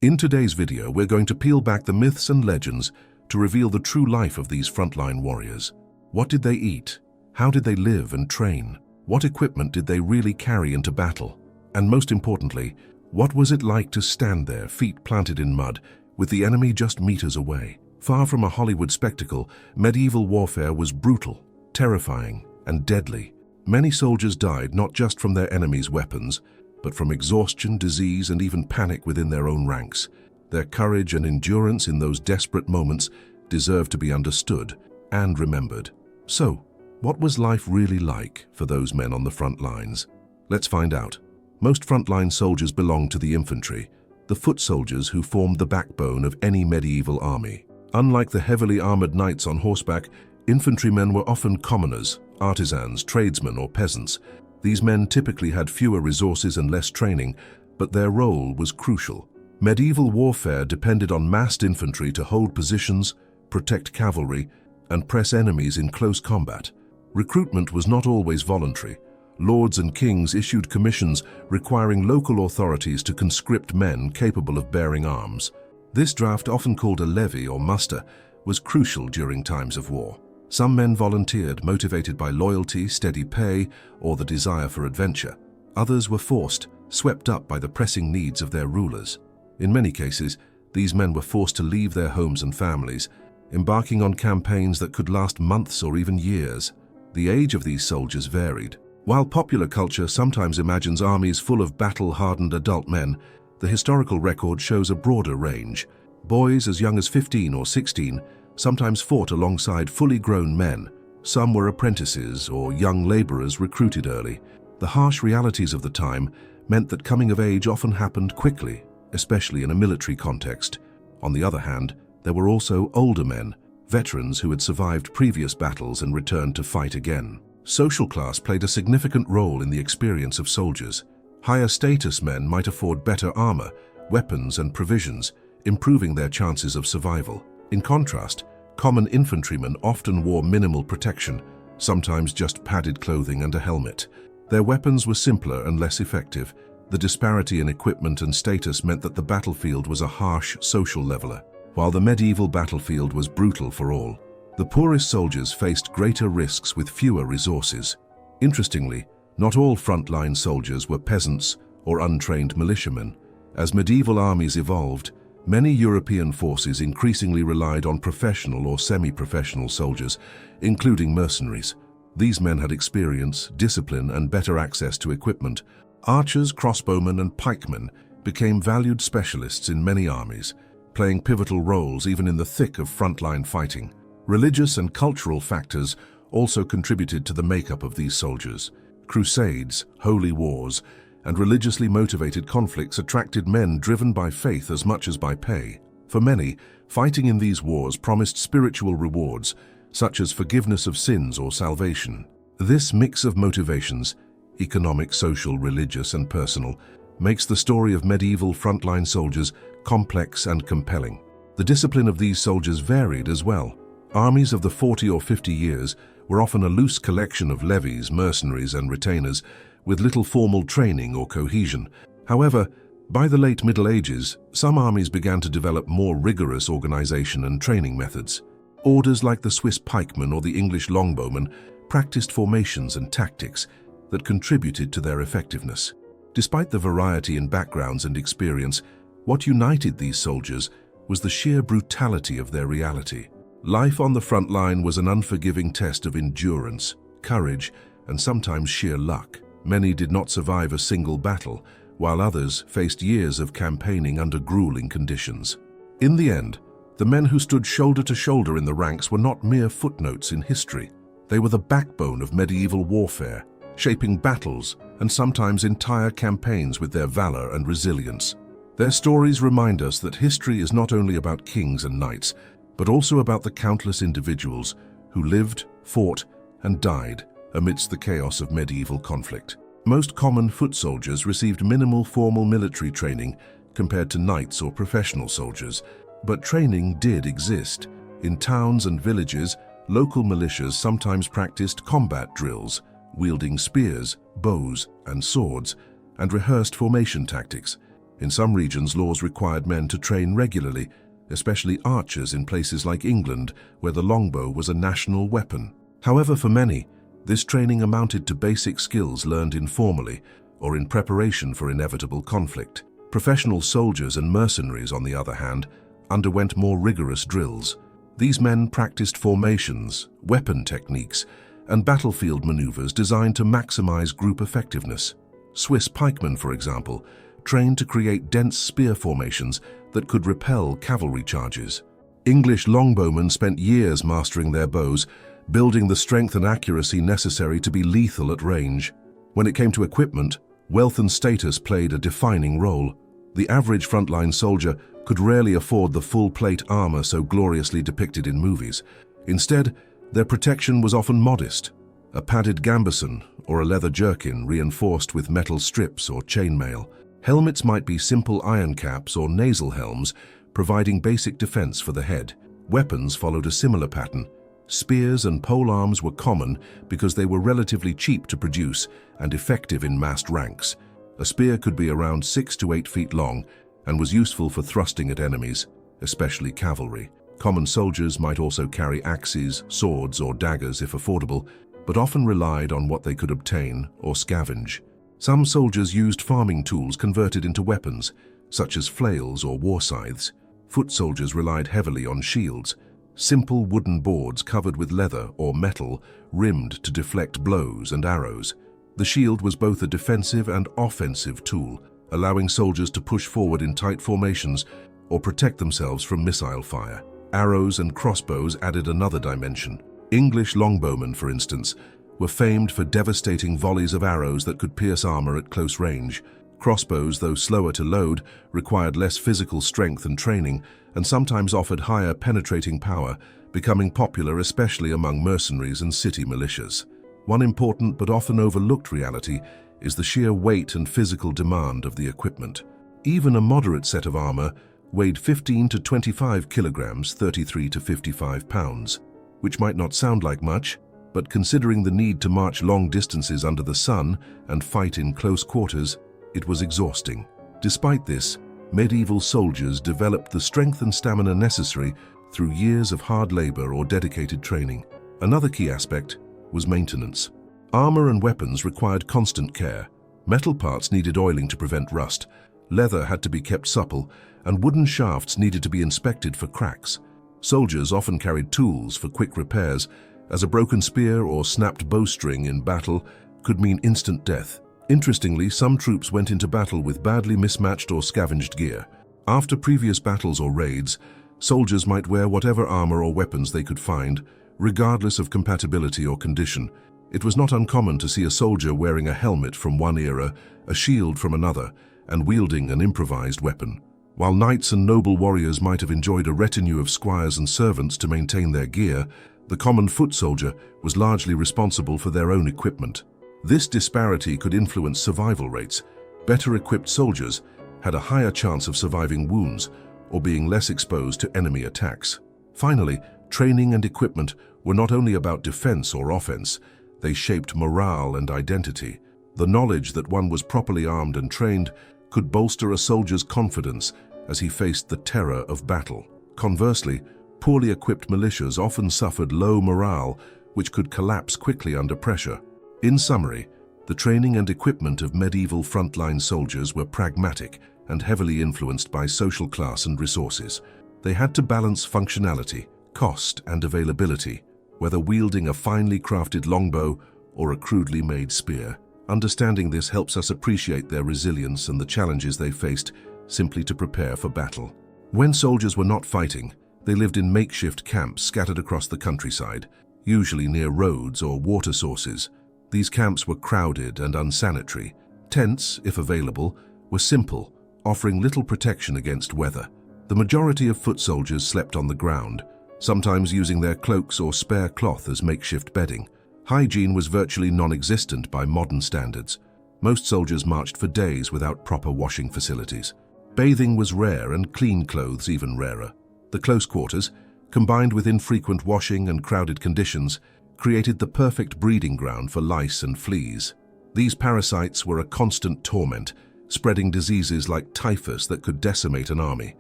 In today's video, we're going to peel back the myths and legends to reveal the true life of these frontline warriors. What did they eat? How did they live and train? What equipment did they really carry into battle? And most importantly, what was it like to stand there, feet planted in mud, with the enemy just meters away? Far from a Hollywood spectacle, medieval warfare was brutal, terrifying, and deadly. Many soldiers died not just from their enemies' weapons, but from exhaustion, disease, and even panic within their own ranks. Their courage and endurance in those desperate moments deserve to be understood and remembered. So, what was life really like for those men on the front lines? Let's find out. Most frontline soldiers belonged to the infantry, the foot soldiers who formed the backbone of any medieval army. Unlike the heavily armored knights on horseback, infantrymen were often commoners, artisans, tradesmen, or peasants. These men typically had fewer resources and less training, but their role was crucial. Medieval warfare depended on massed infantry to hold positions, protect cavalry, and press enemies in close combat. Recruitment was not always voluntary. Lords and kings issued commissions requiring local authorities to conscript men capable of bearing arms. This draft, often called a levy or muster, was crucial during times of war. Some men volunteered, motivated by loyalty, steady pay, or the desire for adventure. Others were forced, swept up by the pressing needs of their rulers. In many cases, these men were forced to leave their homes and families, embarking on campaigns that could last months or even years. The age of these soldiers varied. While popular culture sometimes imagines armies full of battle-hardened adult men, the historical record shows a broader range. Boys as young as 15 or 16 sometimes fought alongside fully grown men. Some were apprentices or young laborers recruited early. The harsh realities of the time meant that coming of age often happened quickly, especially in a military context. On the other hand, there were also older men, veterans who had survived previous battles and returned to fight again. Social class played a significant role in the experience of soldiers. Higher status men might afford better armor, weapons, and provisions, improving their chances of survival. In contrast, common infantrymen often wore minimal protection, sometimes just padded clothing and a helmet. Their weapons were simpler and less effective. The disparity in equipment and status meant that the battlefield was a harsh social leveler. While the medieval battlefield was brutal for all, the poorest soldiers faced greater risks with fewer resources. Interestingly, not all frontline soldiers were peasants or untrained militiamen. As medieval armies evolved, many European forces increasingly relied on professional or semi-professional soldiers, including mercenaries. These men had experience, discipline, and better access to equipment. Archers, crossbowmen, and pikemen became valued specialists in many armies, playing pivotal roles even in the thick of frontline fighting. Religious and cultural factors also contributed to the makeup of these soldiers. Crusades, holy wars, and religiously motivated conflicts attracted men driven by faith as much as by pay. For many, fighting in these wars promised spiritual rewards, such as forgiveness of sins or salvation. This mix of motivations, economic, social, religious, and personal, makes the story of medieval frontline soldiers complex and compelling. The discipline of these soldiers varied as well. Armies of the 40 or 50 years were often a loose collection of levies, mercenaries, and retainers, with little formal training or cohesion. However, by the late Middle Ages, some armies began to develop more rigorous organization and training methods. Orders like the Swiss pikemen or the English longbowmen practiced formations and tactics that contributed to their effectiveness. Despite the variety in backgrounds and experience, what united these soldiers was the sheer brutality of their reality. Life on the front line was an unforgiving test of endurance, courage, and sometimes sheer luck. Many did not survive a single battle, while others faced years of campaigning under grueling conditions. In the end, the men who stood shoulder to shoulder in the ranks were not mere footnotes in history. They were the backbone of medieval warfare, shaping battles and sometimes entire campaigns with their valor and resilience. Their stories remind us that history is not only about kings and knights, but also about the countless individuals who lived, fought, and died amidst the chaos of medieval conflict. Most common foot soldiers received minimal formal military training compared to knights or professional soldiers, but training did exist. In towns and villages, local militias sometimes practiced combat drills, wielding spears, bows, and swords, and rehearsed formation tactics. In some regions, laws required men to train regularly, especially archers in places like England, where the longbow was a national weapon. However, for many, this training amounted to basic skills learned informally or in preparation for inevitable conflict. Professional soldiers and mercenaries, on the other hand, underwent more rigorous drills. These men practiced formations, weapon techniques, and battlefield maneuvers designed to maximize group effectiveness. Swiss pikemen, for example, trained to create dense spear formations that could repel cavalry charges. English longbowmen spent years mastering their bows, building the strength and accuracy necessary to be lethal at range. When it came to equipment, wealth and status played a defining role. The average frontline soldier could rarely afford the full-plate armor so gloriously depicted in movies. Instead, their protection was often modest. A padded gambeson or a leather jerkin reinforced with metal strips or chainmail. Helmets might be simple iron caps or nasal helms, providing basic defense for the head. Weapons followed a similar pattern. Spears and polearms were common because they were relatively cheap to produce and effective in massed ranks. A spear could be around 6 to 8 feet long and was useful for thrusting at enemies, especially cavalry. Common soldiers might also carry axes, swords, or daggers if affordable, but often relied on what they could obtain or scavenge. Some soldiers used farming tools converted into weapons, such as flails or war scythes. Foot soldiers relied heavily on shields, simple wooden boards covered with leather or metal, rimmed to deflect blows and arrows. The shield was both a defensive and offensive tool, allowing soldiers to push forward in tight formations or protect themselves from missile fire. Arrows and crossbows added another dimension. English longbowmen, for instance, were famed for devastating volleys of arrows that could pierce armor at close range. Crossbows, though slower to load, required less physical strength and training, and sometimes offered higher penetrating power, becoming popular especially among mercenaries and city militias. One important but often overlooked reality is the sheer weight and physical demand of the equipment. Even a moderate set of armor weighed 15 to 25 kilograms, 33 to 55 pounds, which might not sound like much, but considering the need to march long distances under the sun and fight in close quarters, it was exhausting. Despite this, medieval soldiers developed the strength and stamina necessary through years of hard labor or dedicated training. Another key aspect was maintenance. Armor and weapons required constant care. Metal parts needed oiling to prevent rust, leather had to be kept supple, and wooden shafts needed to be inspected for cracks. Soldiers often carried tools for quick repairs, as a broken spear or snapped bowstring in battle could mean instant death. Interestingly, some troops went into battle with badly mismatched or scavenged gear. After previous battles or raids, soldiers might wear whatever armor or weapons they could find, regardless of compatibility or condition. It was not uncommon to see a soldier wearing a helmet from one era, a shield from another, and wielding an improvised weapon. While knights and noble warriors might have enjoyed a retinue of squires and servants to maintain their gear, the common foot soldier was largely responsible for their own equipment. This disparity could influence survival rates. Better equipped soldiers had a higher chance of surviving wounds or being less exposed to enemy attacks. Finally, training and equipment were not only about defense or offense, they shaped morale and identity. The knowledge that one was properly armed and trained could bolster a soldier's confidence as he faced the terror of battle. Conversely, poorly equipped militias often suffered low morale, which could collapse quickly under pressure. In summary, the training and equipment of medieval frontline soldiers were pragmatic and heavily influenced by social class and resources. They had to balance functionality, cost, and availability, whether wielding a finely crafted longbow or a crudely made spear. Understanding this helps us appreciate their resilience and the challenges they faced simply to prepare for battle. When soldiers were not fighting, they lived in makeshift camps scattered across the countryside, usually near roads or water sources. These camps were crowded and unsanitary. Tents, if available, were simple, offering little protection against weather. The majority of foot soldiers slept on the ground, sometimes using their cloaks or spare cloth as makeshift bedding. Hygiene was virtually non-existent by modern standards. Most soldiers marched for days without proper washing facilities. Bathing was rare and clean clothes even rarer. The close quarters, combined with infrequent washing and crowded conditions, created the perfect breeding ground for lice and fleas. These parasites were a constant torment, spreading diseases like typhus that could decimate an army.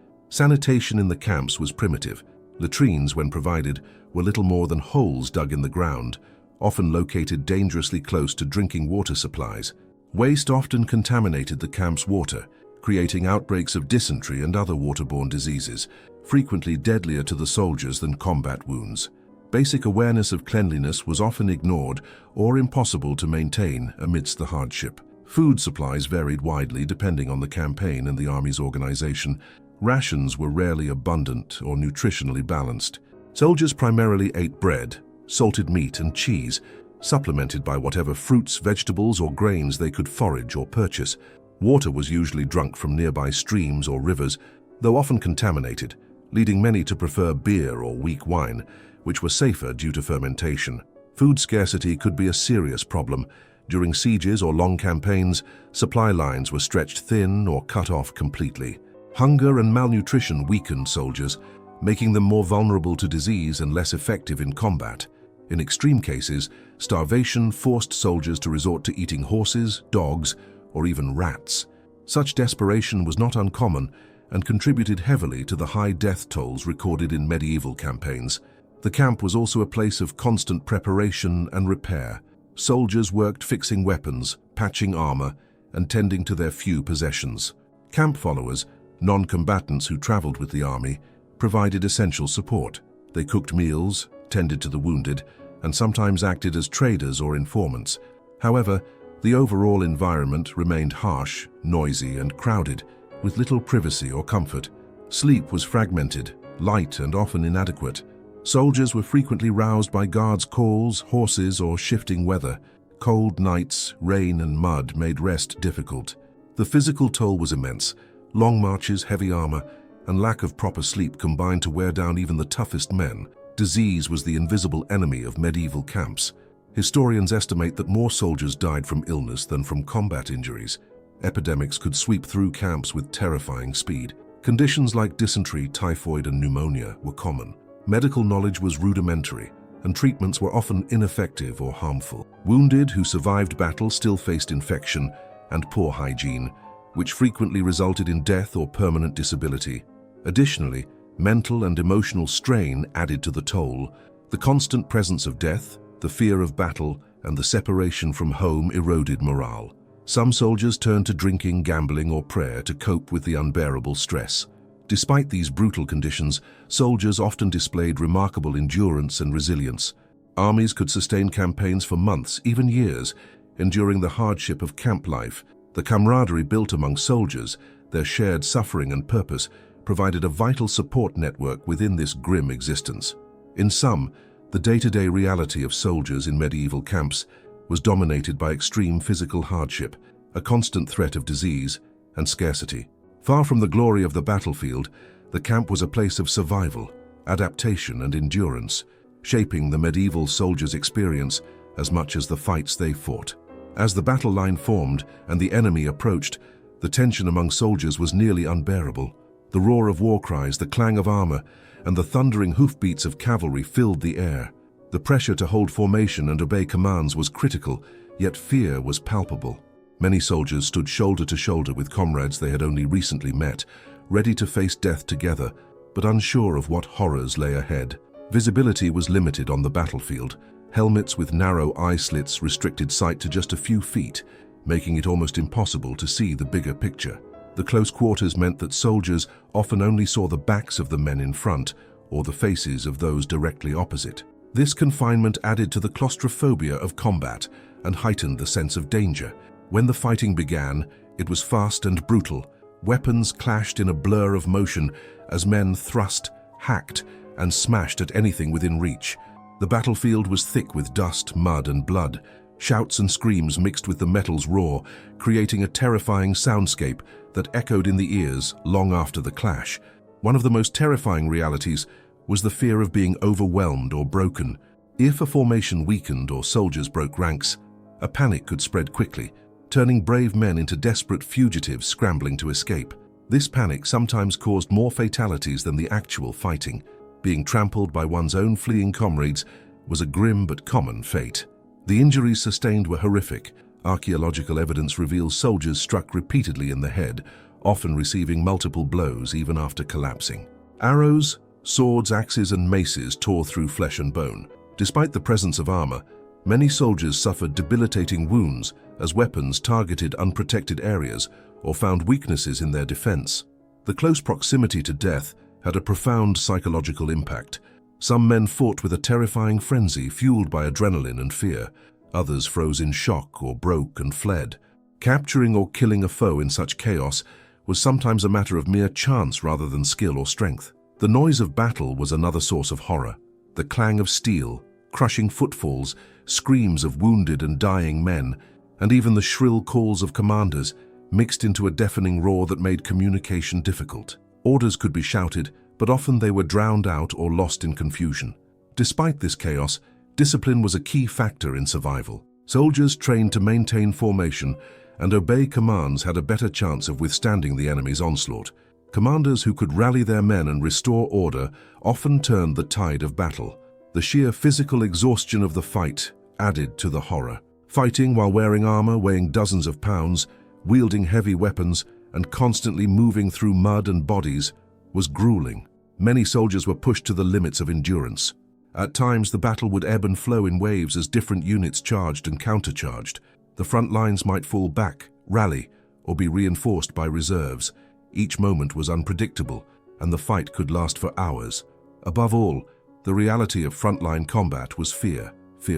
Sanitation in the camps was primitive. Latrines, when provided, were little more than holes dug in the ground, often located dangerously close to drinking water supplies. Waste often contaminated the camp's water, creating outbreaks of dysentery and other waterborne diseases, frequently deadlier to the soldiers than combat wounds. Basic awareness of cleanliness was often ignored or impossible to maintain amidst the hardship. Food supplies varied widely depending on the campaign and the army's organization. Rations were rarely abundant or nutritionally balanced. Soldiers primarily ate bread, salted meat, and cheese, supplemented by whatever fruits, vegetables, or grains they could forage or purchase. Water was usually drunk from nearby streams or rivers, though often contaminated, leading many to prefer beer or weak wine, which were safer due to fermentation. Food scarcity could be a serious problem. During sieges or long campaigns, supply lines were stretched thin or cut off completely. Hunger and malnutrition weakened soldiers, making them more vulnerable to disease and less effective in combat. In extreme cases, starvation forced soldiers to resort to eating horses, dogs, or even rats. Such desperation was not uncommon and contributed heavily to the high death tolls recorded in medieval campaigns. The camp was also a place of constant preparation and repair. Soldiers worked fixing weapons, patching armor, and tending to their few possessions. Camp followers, non-combatants who traveled with the army, provided essential support. They cooked meals, tended to the wounded, and sometimes acted as traders or informants. However, the overall environment remained harsh, noisy, and crowded, with little privacy or comfort. Sleep was fragmented, light, and often inadequate. Soldiers were frequently roused by guards' calls, horses, or shifting weather. Cold nights, rain, and mud made rest difficult. The physical toll was immense. Long marches, heavy armor, and lack of proper sleep combined to wear down even the toughest men. Disease was the invisible enemy of medieval camps. Historians estimate that more soldiers died from illness than from combat injuries. Epidemics could sweep through camps with terrifying speed. Conditions like dysentery, typhoid, and pneumonia were common. Medical knowledge was rudimentary, and treatments were often ineffective or harmful. Wounded who survived battle still faced infection and poor hygiene, which frequently resulted in death or permanent disability. Additionally, mental and emotional strain added to the toll. The constant presence of death, the fear of battle, and the separation from home eroded morale. Some soldiers turned to drinking, gambling, or prayer to cope with the unbearable stress. Despite these brutal conditions, soldiers often displayed remarkable endurance and resilience. Armies could sustain campaigns for months, even years, enduring the hardship of camp life. The camaraderie built among soldiers, their shared suffering and purpose, provided a vital support network within this grim existence. In sum, the day-to-day reality of soldiers in medieval camps was dominated by extreme physical hardship, a constant threat of disease, and scarcity. Far from the glory of the battlefield, the camp was a place of survival, adaptation, and endurance, shaping the medieval soldiers' experience as much as the fights they fought. As the battle line formed and the enemy approached, the tension among soldiers was nearly unbearable. The roar of war cries, the clang of armor, and the thundering hoofbeats of cavalry filled the air. The pressure to hold formation and obey commands was critical, yet fear was palpable. Many soldiers stood shoulder to shoulder with comrades they had only recently met, ready to face death together, but unsure of what horrors lay ahead. Visibility was limited on the battlefield. Helmets with narrow eye slits restricted sight to just a few feet, making it almost impossible to see the bigger picture. The close quarters meant that soldiers often only saw the backs of the men in front or the faces of those directly opposite. This confinement added to the claustrophobia of combat and heightened the sense of danger. When the fighting began, it was fast and brutal. Weapons clashed in a blur of motion as men thrust, hacked, and smashed at anything within reach. The battlefield was thick with dust, mud, and blood. Shouts and screams mixed with the metal's roar, creating a terrifying soundscape that echoed in the ears long after the clash. One of the most terrifying realities was the fear of being overwhelmed or broken. If a formation weakened or soldiers broke ranks, a panic could spread quickly, turning brave men into desperate fugitives scrambling to escape. This panic sometimes caused more fatalities than the actual fighting. Being trampled by one's own fleeing comrades was a grim but common fate. The injuries sustained were horrific. Archaeological evidence reveals soldiers struck repeatedly in the head, often receiving multiple blows even after collapsing. Arrows, swords, axes, and maces tore through flesh and bone. Despite the presence of armor, many soldiers suffered debilitating wounds as weapons targeted unprotected areas or found weaknesses in their defense. The close proximity to death had a profound psychological impact. Some men fought with a terrifying frenzy fueled by adrenaline and fear. Others froze in shock or broke and fled. Capturing or killing a foe in such chaos was sometimes a matter of mere chance rather than skill or strength. The noise of battle was another source of horror. The clang of steel, crushing footfalls, screams of wounded and dying men, and even the shrill calls of commanders mixed into a deafening roar that made communication difficult. Orders could be shouted, but often they were drowned out or lost in confusion. Despite this chaos, discipline was a key factor in survival. Soldiers trained to maintain formation and obey commands had a better chance of withstanding the enemy's onslaught. Commanders who could rally their men and restore order often turned the tide of battle. The sheer physical exhaustion of the fight added to the horror. Fighting while wearing armor weighing dozens of pounds, wielding heavy weapons, and constantly moving through mud and bodies was grueling. Many soldiers were pushed to the limits of endurance. At times, the battle would ebb and flow in waves as different units charged and countercharged. The front lines might fall back, rally, or be reinforced by reserves. Each moment was unpredictable, and the fight could last for hours. Above all, the reality of frontline combat was fear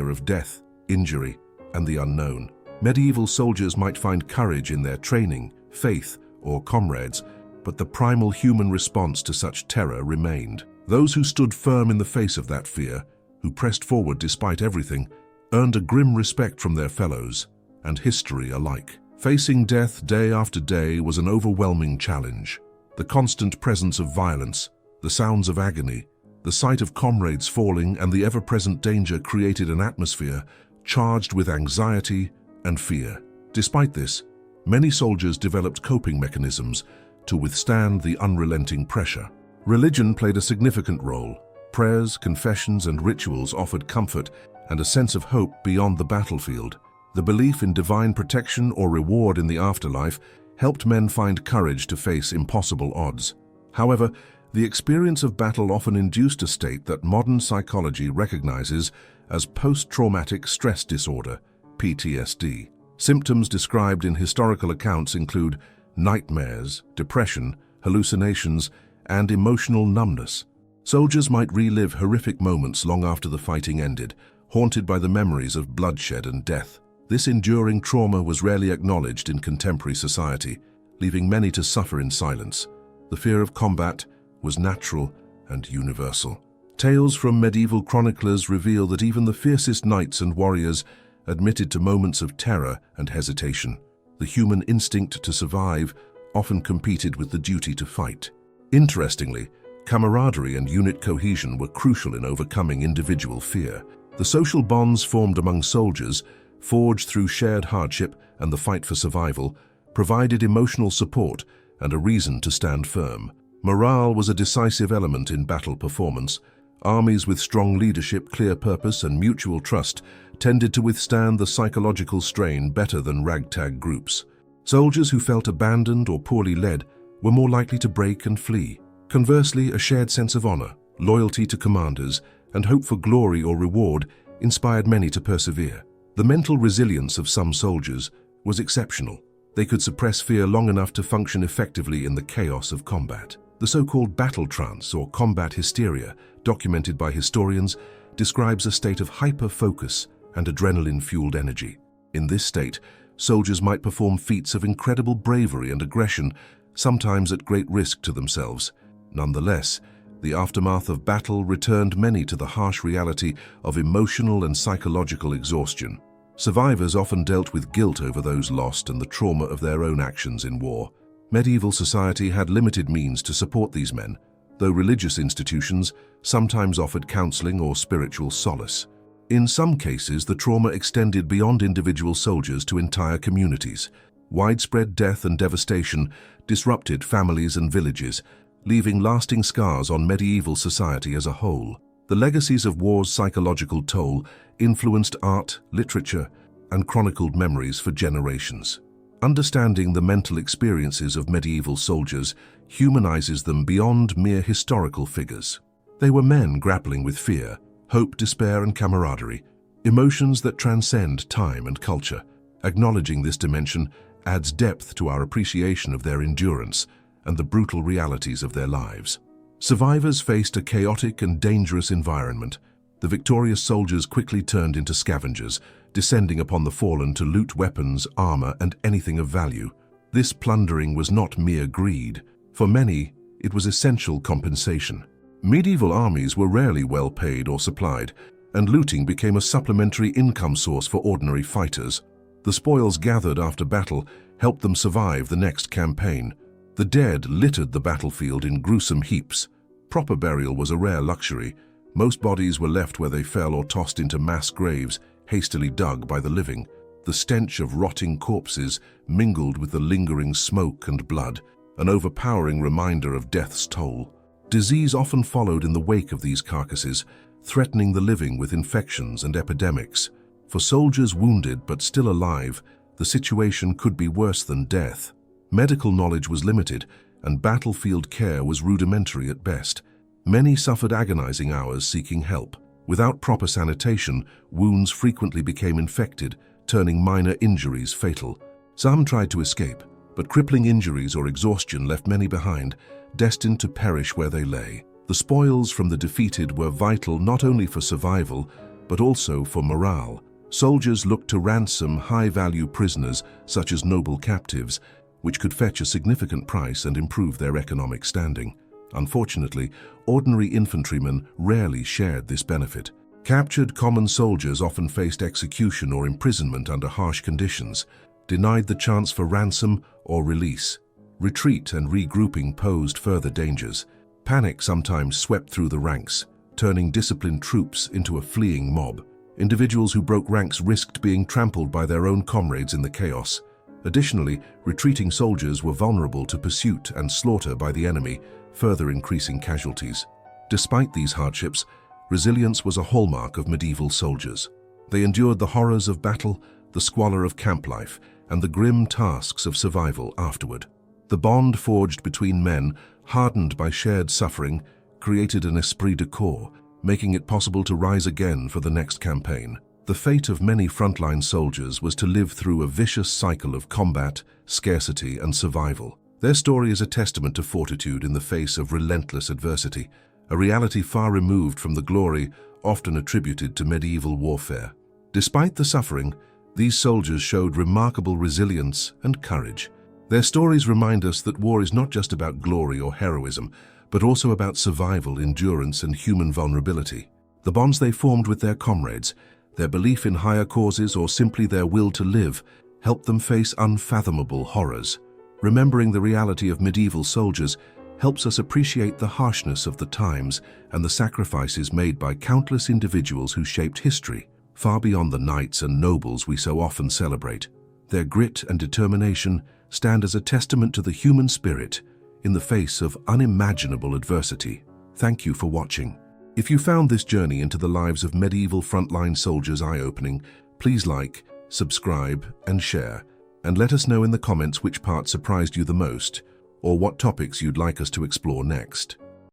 of death, injury, and the unknown. Medieval soldiers might find courage in their training, faith, or comrades, but the primal human response to such terror remained. Those who stood firm in the face of that fear, who pressed forward despite everything, earned a grim respect from their fellows and history alike. Facing death day after day was an overwhelming challenge. The constant presence of violence, the sounds of agony, the sight of comrades falling, and the ever-present danger created an atmosphere charged with anxiety and fear. Despite this, many soldiers developed coping mechanisms to withstand the unrelenting pressure. Religion played a significant role. Prayers, confessions, and rituals offered comfort and a sense of hope beyond the battlefield. The belief in divine protection or reward in the afterlife helped men find courage to face impossible odds. However, the experience of battle often induced a state that modern psychology recognizes as post-traumatic stress disorder, PTSD. Symptoms described in historical accounts include nightmares, depression, hallucinations, and emotional numbness. Soldiers might relive horrific moments long after the fighting ended, haunted by the memories of bloodshed and death. This enduring trauma was rarely acknowledged in contemporary society, leaving many to suffer in silence. The fear of combat was natural and universal. Tales from medieval chroniclers reveal that even the fiercest knights and warriors admitted to moments of terror and hesitation. The human instinct to survive often competed with the duty to fight. Interestingly, camaraderie and unit cohesion were crucial in overcoming individual fear. The social bonds formed among soldiers, forged through shared hardship and the fight for survival, provided emotional support and a reason to stand firm. Morale was a decisive element in battle performance. Armies with strong leadership, clear purpose, and mutual trust tended to withstand the psychological strain better than ragtag groups. Soldiers who felt abandoned or poorly led were more likely to break and flee. Conversely, a shared sense of honor, loyalty to commanders, and hope for glory or reward inspired many to persevere. The mental resilience of some soldiers was exceptional. They could suppress fear long enough to function effectively in the chaos of combat. The so-called battle trance or combat hysteria, documented by historians, describes a state of hyper-focus and adrenaline-fueled energy. In this state, soldiers might perform feats of incredible bravery and aggression, sometimes at great risk to themselves. Nonetheless, the aftermath of battle returned many to the harsh reality of emotional and psychological exhaustion. Survivors often dealt with guilt over those lost and the trauma of their own actions in war. Medieval society had limited means to support these men, though religious institutions sometimes offered counseling or spiritual solace. In some cases, the trauma extended beyond individual soldiers to entire communities. Widespread death and devastation disrupted families and villages, leaving lasting scars on medieval society as a whole. The legacies of war's psychological toll influenced art, literature, and chronicled memories for generations. Understanding the mental experiences of medieval soldiers humanizes them beyond mere historical figures. They were men grappling with fear, hope, despair, and camaraderie, emotions that transcend time and culture. Acknowledging this dimension adds depth to our appreciation of their endurance and the brutal realities of their lives. Survivors faced a chaotic and dangerous environment. The victorious soldiers quickly turned into scavengers, descending upon the fallen to loot weapons, armor, and anything of value. This plundering was not mere greed. For many, it was essential compensation. Medieval armies were rarely well paid or supplied, and looting became a supplementary income source for ordinary fighters. The spoils gathered after battle helped them survive the next campaign. The dead littered the battlefield in gruesome heaps. Proper burial was a rare luxury. Most bodies were left where they fell or tossed into mass graves, hastily dug by the living. The stench of rotting corpses mingled with the lingering smoke and blood, an overpowering reminder of death's toll. Disease often followed in the wake of these carcasses, threatening the living with infections and epidemics. For soldiers wounded but still alive, the situation could be worse than death. Medical knowledge was limited, and battlefield care was rudimentary at best. Many suffered agonizing hours seeking help. Without proper sanitation, wounds frequently became infected, turning minor injuries fatal. Some tried to escape, but crippling injuries or exhaustion left many behind, destined to perish where they lay. The spoils from the defeated were vital not only for survival, but also for morale. Soldiers looked to ransom high-value prisoners, such as noble captives, which could fetch a significant price and improve their economic standing. Unfortunately, ordinary infantrymen rarely shared this benefit. Captured common soldiers often faced execution or imprisonment under harsh conditions, denied the chance for ransom or release. Retreat and regrouping posed further dangers. Panic sometimes swept through the ranks, turning disciplined troops into a fleeing mob. Individuals who broke ranks risked being trampled by their own comrades in the chaos. Additionally, retreating soldiers were vulnerable to pursuit and slaughter by the enemy, further increasing casualties. Despite these hardships, resilience was a hallmark of medieval soldiers. They endured the horrors of battle, the squalor of camp life, and the grim tasks of survival afterward. The bond forged between men, hardened by shared suffering, created an esprit de corps, making it possible to rise again for the next campaign. The fate of many frontline soldiers was to live through a vicious cycle of combat, scarcity, and survival. Their story is a testament to fortitude in the face of relentless adversity, a reality far removed from the glory often attributed to medieval warfare. Despite the suffering, these soldiers showed remarkable resilience and courage. Their stories remind us that war is not just about glory or heroism, but also about survival, endurance, and human vulnerability. The bonds they formed with their comrades, their belief in higher causes, or simply their will to live, helped them face unfathomable horrors. Remembering the reality of medieval soldiers helps us appreciate the harshness of the times and the sacrifices made by countless individuals who shaped history, far beyond the knights and nobles we so often celebrate. Their grit and determination stand as a testament to the human spirit in the face of unimaginable adversity. Thank you for watching. If you found this journey into the lives of medieval frontline soldiers eye-opening, please like, subscribe, and share, and let us know in the comments which part surprised you the most, or what topics you'd like us to explore next.